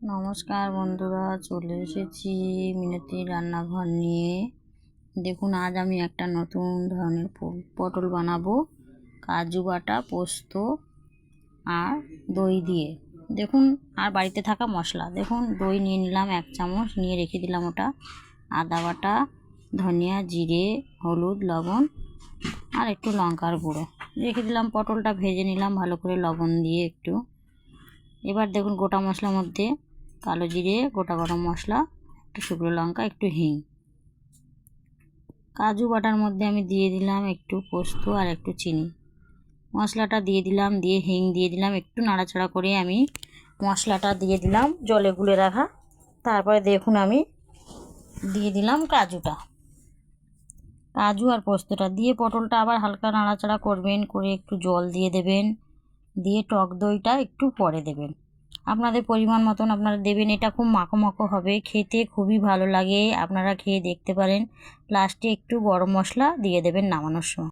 নমস্কার বন্ধুরা, চলে এসেছি মিনতি রান্নাঘর নিয়ে। দেখুন, আজ আমি একটা নতুন ধরনের পটল বানাবো, কাজু বাটা, পোস্ত আর দই দিয়ে। দেখুন, আর বাড়িতে থাকা মশলা দেখুন, দই নিয়ে নিলাম 1 চামচ, নিয়ে রেখে দিলাম ওটা। আদা বাটা, ধনিয়া, জিরে, হলুদ, লবণ আর একটু লঙ্কার গুঁড়ো রেখে দিলাম। পটলটা ভেজে নিলাম ভালো করে লবণ দিয়ে একটু। এবার দেখুন, গোটা মশলার মধ্যে কালো জিরে, গোটা গরম মশলা, একটু শুকনো লঙ্কা, একটু হিং। কাজু বাটার মধ্যে আমি দিয়ে দিলাম একটু পোস্ত আর একটু চিনি। মশলাটা দিয়ে দিলাম, দিয়ে হিং দিয়ে দিলাম। একটু নাড়াচাড়া করে আমি মশলাটা দিয়ে দিলাম জলে গুলে রাখা। তারপরে দেখুন, আমি দিয়ে দিলাম কাজু আর পোস্তটা দিয়ে পটলটা আবার হালকা নাড়াচাড়া করবেন, করে একটু জল দিয়ে দেবেন, দিয়ে টক দইটা একটু পরে দেবেন। আপনাদের পরিমাণ মতন আপনারা দেবেন। এটা খুব মাখো মাখো হবে, খেতে খুবই ভালো লাগে। আপনারা খেয়ে দেখতে পারেন। লাস্টে একটু গরম মশলা দিয়ে দেবেন নামানোর সময়।